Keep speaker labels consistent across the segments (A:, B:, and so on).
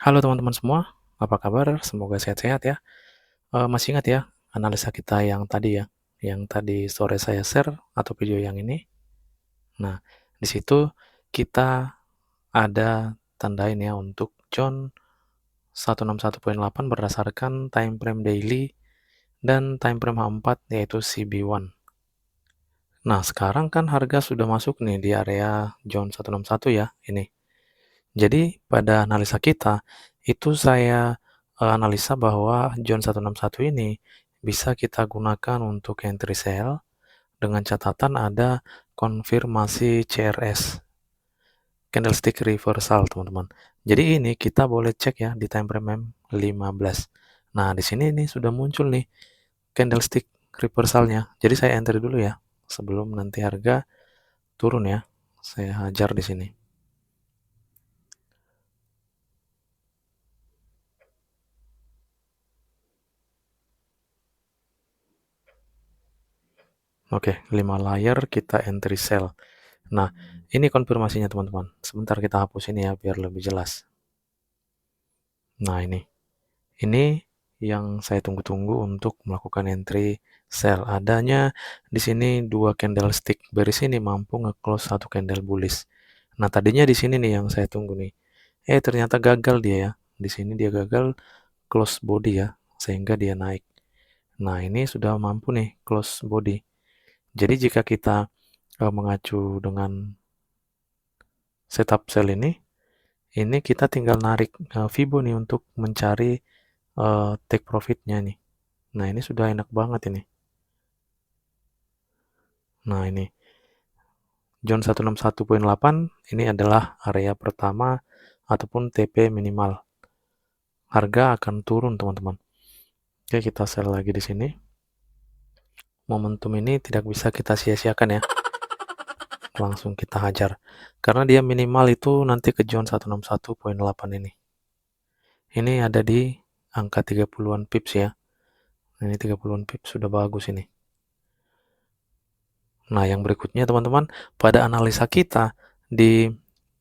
A: Halo teman-teman semua, apa kabar? Semoga sehat-sehat ya. Masih ingat ya analisa kita yang tadi ya, yang tadi sore saya share atau video yang ini? Nah, di situ kita ada tandain ya untuk John 161.8 berdasarkan time frame daily dan time frame H4 yaitu CB1. Nah, sekarang kan harga sudah masuk nih di area John 161 ya, ini. Jadi pada analisa kita, itu saya analisa bahwa John 161 ini bisa kita gunakan untuk entry sell dengan catatan ada konfirmasi CRS, candlestick reversal, teman-teman. Jadi ini kita boleh cek ya di time frame 15. Nah, di sini nih sudah muncul nih candlestick reversalnya. Jadi saya enter dulu ya sebelum nanti harga turun ya. Saya hajar di sini. Oke, 5 layer kita entry sell. Nah, ini konfirmasinya teman-teman. Sebentar kita hapus ini ya biar lebih jelas. Nah, ini yang saya tunggu-tunggu untuk melakukan entry sell. Adanya di sini dua candlestick bearish ini mampu nge-close satu candle bullish. Nah, tadinya di sini nih yang saya tunggu nih. Ternyata gagal dia ya. Di sini dia gagal close body ya, sehingga dia naik. Nah, ini sudah mampu nih close body. Jadi jika kita mengacu dengan setup sell ini kita tinggal narik Fibo nih untuk mencari take profitnya nih. Nah, ini sudah enak banget ini. Nah, ini John 161.8 ini adalah area pertama ataupun TP minimal. Harga akan turun, teman-teman. Oke, kita sell lagi di sini. Momentum ini tidak bisa kita sia-siakan ya. Langsung kita hajar. Karena dia minimal itu nanti ke John 161.8 ini. Ini ada di angka 30-an pips ya. Ini 30-an pips sudah bagus ini. Nah, yang berikutnya teman-teman, pada analisa kita di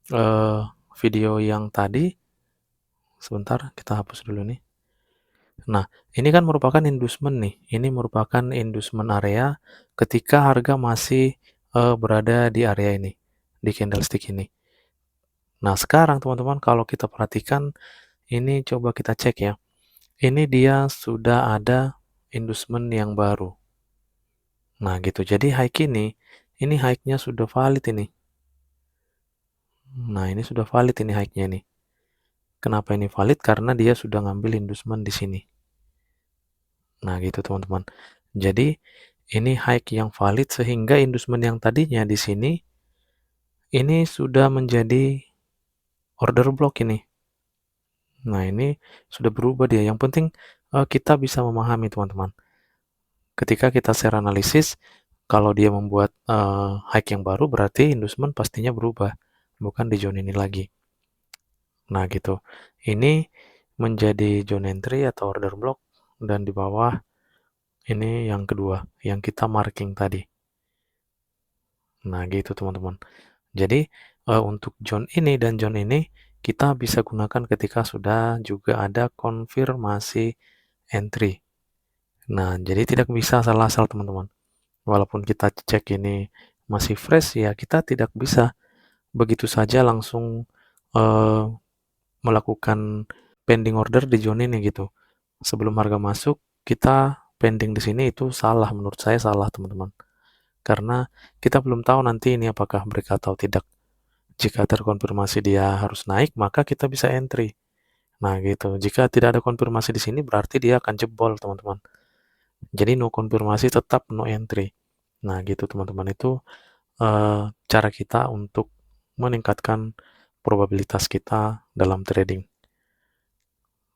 A: eh, video yang tadi, sebentar kita hapus dulu nih. Nah, ini kan merupakan inducement nih. Ini merupakan inducement area ketika harga masih berada di area ini, di candlestick ini. Nah, sekarang teman-teman kalau kita perhatikan, ini coba kita cek ya. Ini dia sudah ada inducement yang baru. Nah, gitu. Jadi high ini high-nya sudah valid ini. Nah, ini sudah valid ini high-nya nih. Kenapa ini valid? Karena dia sudah ngambil inducement di sini. Nah, gitu teman-teman. Jadi, ini high yang valid sehingga inducement yang tadinya di sini ini sudah menjadi order block ini. Nah, ini sudah berubah dia. Yang penting kita bisa memahami teman-teman. Ketika kita share analisis, kalau dia membuat high yang baru berarti inducement pastinya berubah, bukan di zone ini lagi. Nah, gitu. Ini menjadi zone entry atau order block dan di bawah ini yang kedua, yang kita marking tadi. Nah, gitu teman-teman. Jadi, untuk zone ini dan zone ini kita bisa gunakan ketika sudah juga ada konfirmasi entry. Nah, jadi tidak bisa asal-asal teman-teman. Walaupun kita cek ini masih fresh ya, kita tidak bisa begitu saja langsung eh, melakukan pending order di zone ini gitu. Sebelum harga masuk, kita pending di sini itu salah, menurut saya salah teman-teman. Karena kita belum tahu nanti ini apakah break atau tidak. Jika terkonfirmasi dia harus naik, maka kita bisa entry. Nah, gitu. Jika tidak ada konfirmasi di sini, berarti dia akan jebol, teman-teman. Jadi, no konfirmasi tetap no entry. Nah, gitu, teman-teman. Itu cara kita untuk meningkatkan probabilitas kita dalam trading.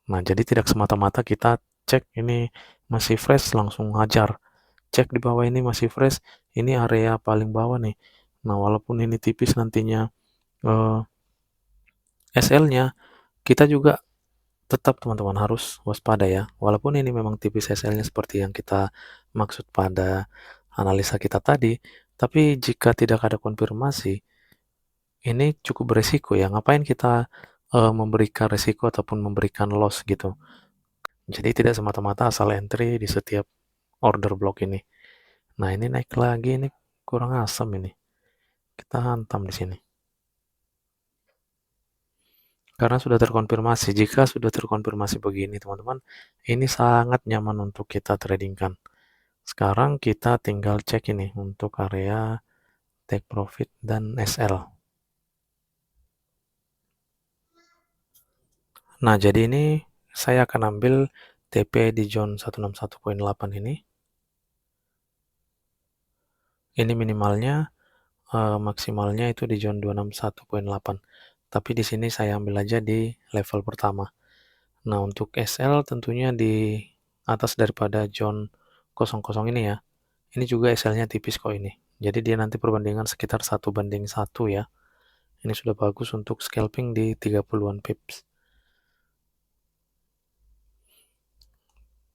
A: Nah, jadi tidak semata-mata kita cek ini masih fresh, langsung hajar. Cek di bawah ini masih fresh, ini area paling bawah nih. Nah, walaupun ini tipis nantinya SL-nya, kita juga tetap teman-teman harus waspada ya. Walaupun ini memang tipis SL-nya seperti yang kita maksud pada analisa kita tadi, tapi jika tidak ada konfirmasi, ini cukup beresiko ya. Ngapain kita memberikan risiko ataupun memberikan loss gitu. Jadi tidak semata-mata asal entry di setiap order block ini. Nah, ini naik lagi, ini kurang asam ini. Kita hantam di sini. Karena sudah terkonfirmasi. Jika sudah terkonfirmasi begini, teman-teman, ini sangat nyaman untuk kita tradingkan. Sekarang kita tinggal cek ini untuk area take profit dan SL. Nah, jadi ini saya akan ambil TP di zone 161.8 ini. Ini minimalnya, maksimalnya itu di zone 261.8. Tapi di sini saya ambil aja di level pertama. Nah, untuk SL tentunya di atas daripada zone 00 ini ya. Ini juga SL-nya tipis kok ini. Jadi dia nanti perbandingan sekitar 1:1 ya. Ini sudah bagus untuk scalping di 30-an pips.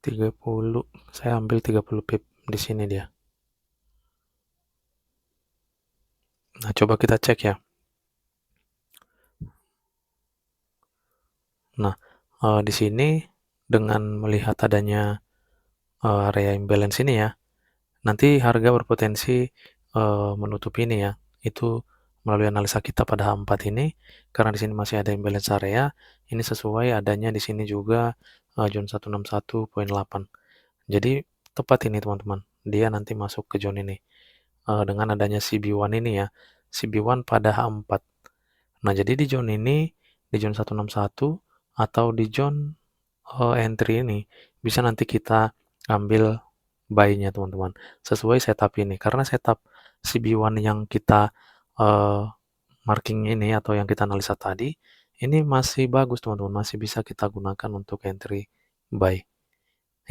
A: 30, saya ambil 30 pip di sini dia. Nah, coba kita cek ya. Nah, di sini dengan melihat adanya area imbalance ini ya, nanti harga berpotensi menutup ini ya. Itu melalui analisa kita pada H4 ini, karena di sini masih ada imbalance area, ini sesuai adanya di sini juga zone 161.8. Jadi tepat ini teman-teman, dia nanti masuk ke zone ini. Dengan adanya CB1 ini ya, CB1 pada H4. Nah, jadi di zone ini, di zone 161 atau di zone entry ini, bisa nanti kita ambil buy-nya teman-teman, sesuai setup ini. Karena setup CB1 yang kita uh, marking ini atau yang kita analisa tadi, ini masih bagus teman-teman, masih bisa kita gunakan untuk entry buy.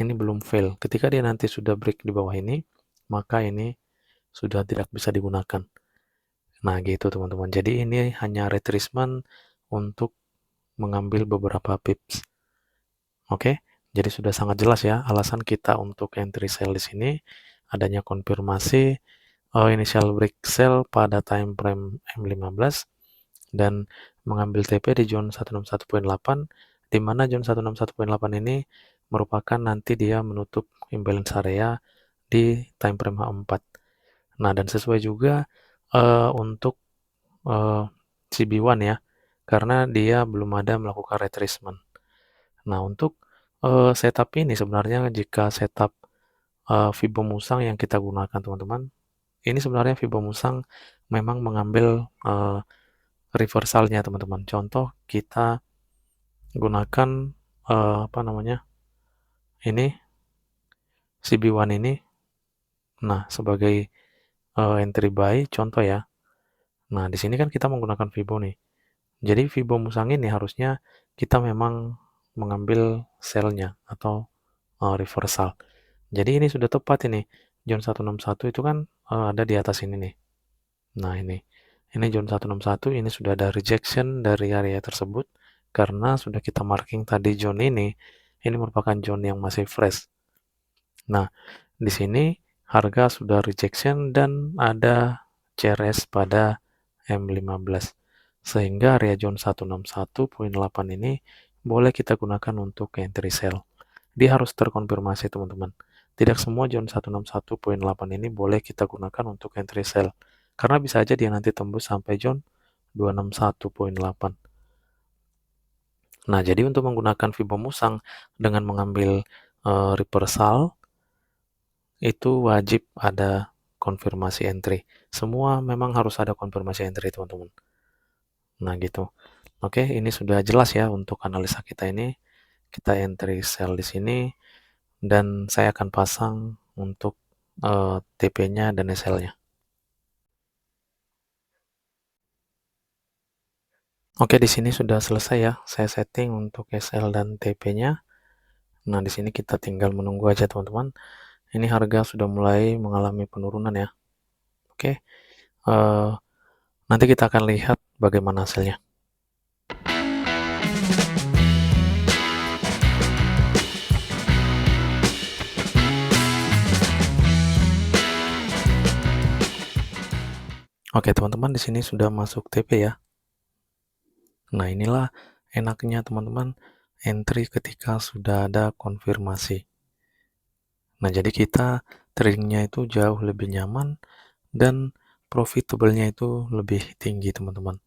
A: Ini belum fail. Ketika dia nanti sudah break di bawah ini, maka ini sudah tidak bisa digunakan. Nah, gitu teman-teman. Jadi ini hanya retracement untuk mengambil beberapa pips. Oke, jadi sudah sangat jelas ya alasan kita untuk entry sell di sini. Adanya konfirmasi initial break sell pada time frame M15 dan mengambil TP di zone 161.8, di mana zone 161.8 ini merupakan nanti dia menutup imbalance area di time frame H4. Nah, dan sesuai juga untuk CB1 ya, karena dia belum ada melakukan retracement. Nah, untuk setup ini sebenarnya jika setup Fibo Musang yang kita gunakan teman-teman, ini sebenarnya Fibo Musang memang mengambil reversalnya teman-teman. Contoh kita gunakan apa namanya ini CB1 ini, nah sebagai entry buy contoh ya. Nah, di sini kan kita menggunakan Fibo nih. Jadi Fibo Musang ini harusnya kita memang mengambil sell-nya atau reversal. Jadi ini sudah tepat ini. Zone 161 itu kan ada di atas ini nih. Nah, ini. Ini zone 161, ini sudah ada rejection dari area tersebut karena sudah kita marking tadi zone ini. Ini merupakan zone yang masih fresh. Nah, di sini harga sudah rejection dan ada CRS pada M15. Sehingga area zone 161.8 ini boleh kita gunakan untuk entry sell. Dia harus terkonfirmasi teman-teman. Tidak semua zone 161.8 ini boleh kita gunakan untuk entry sell. Karena bisa aja dia nanti tembus sampai zone 261.8. Nah, jadi untuk menggunakan Fibo Musang dengan mengambil reversal, itu wajib ada konfirmasi entry. Semua memang harus ada konfirmasi entry, teman-teman. Nah, gitu. Oke, ini sudah jelas ya untuk analisa kita ini. Kita entry sell di sini dan saya akan pasang untuk TP-nya dan SL-nya. Oke, di sini sudah selesai ya. Saya setting untuk SL dan TP-nya. Nah, di sini kita tinggal menunggu aja, teman-teman. Ini harga sudah mulai mengalami penurunan ya. Oke, nanti kita akan lihat bagaimana hasilnya. Oke, teman-teman, di sini sudah masuk TP ya. Nah, inilah enaknya teman-teman entry ketika sudah ada konfirmasi. Nah, jadi kita tradingnya itu jauh lebih nyaman dan profitable-nya itu lebih tinggi, teman-teman.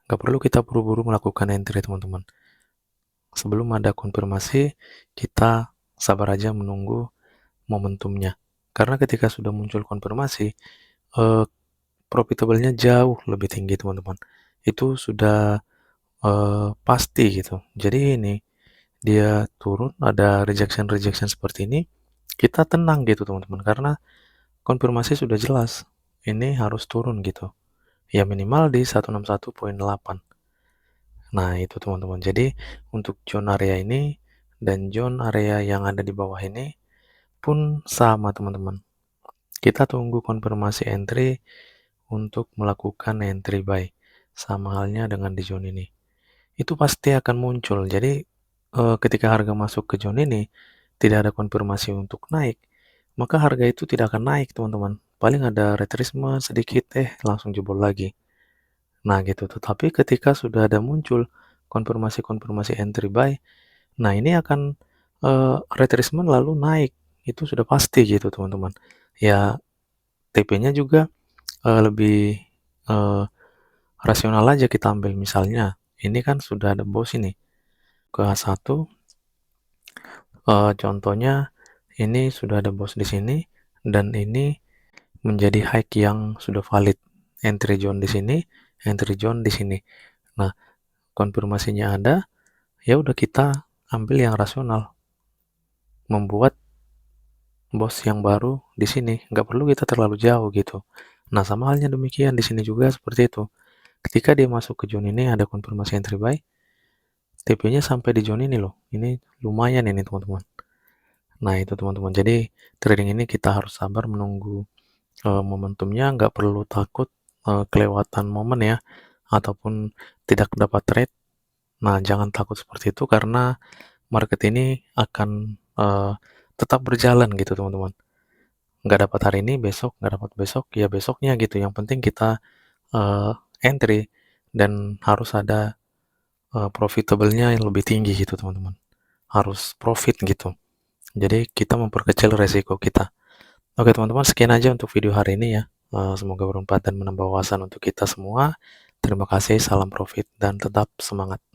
A: Nggak perlu kita buru-buru melakukan entry, teman-teman. Sebelum ada konfirmasi, kita sabar aja menunggu momentumnya. Karena ketika sudah muncul konfirmasi, eh, profitable-nya jauh lebih tinggi, teman-teman. Itu sudah pasti gitu. Jadi ini, dia turun, ada rejection-rejection seperti ini, kita tenang gitu, teman-teman. Karena konfirmasi sudah jelas, ini harus turun gitu. Ya minimal di 161,8. Nah, itu teman-teman. Jadi, untuk zone area ini dan zone area yang ada di bawah ini pun sama, teman-teman. Kita tunggu konfirmasi entry untuk melakukan entry buy. Sama halnya dengan di zone ini. Itu pasti akan muncul. Jadi, ketika harga masuk ke zone ini, tidak ada konfirmasi untuk naik, maka harga itu tidak akan naik, teman-teman. Paling ada retracement sedikit, langsung jebol lagi. Nah, gitu. Tetapi ketika sudah ada muncul konfirmasi-konfirmasi entry buy, nah ini akan retracement lalu naik. Itu sudah pasti gitu, teman-teman. Ya, TP-nya juga lebih eh, rasional aja kita ambil. Misalnya, ini kan sudah ada bos ini ke H1. Contohnya, ini sudah ada bos di sini dan ini menjadi high yang sudah valid. Entry zone di sini, entry zone di sini. Nah, konfirmasinya ada, ya udah kita ambil yang rasional, membuat bos yang baru di sini. Nggak perlu kita terlalu jauh gitu. Nah, sama halnya demikian di sini juga seperti itu. Ketika dia masuk ke zone ini ada konfirmasi entry buy, TP-nya sampai di zone ini loh. Ini lumayan ini teman-teman. Nah, itu teman-teman. Jadi trading ini kita harus sabar menunggu momentumnya, nggak perlu takut kelewatan momen ya, ataupun tidak dapat trade. Nah, jangan takut seperti itu karena market ini akan tetap berjalan gitu teman-teman. Nggak dapat hari ini, besok, nggak dapat besok, ya besoknya gitu. Yang penting kita uh, entry dan harus ada profitable-nya yang lebih tinggi gitu teman-teman. Harus profit gitu. Jadi kita memperkecil resiko kita. Oke teman-teman, sekian aja untuk video hari ini ya. Semoga bermanfaat dan menambah wawasan untuk kita semua. Terima kasih, salam profit, dan tetap semangat.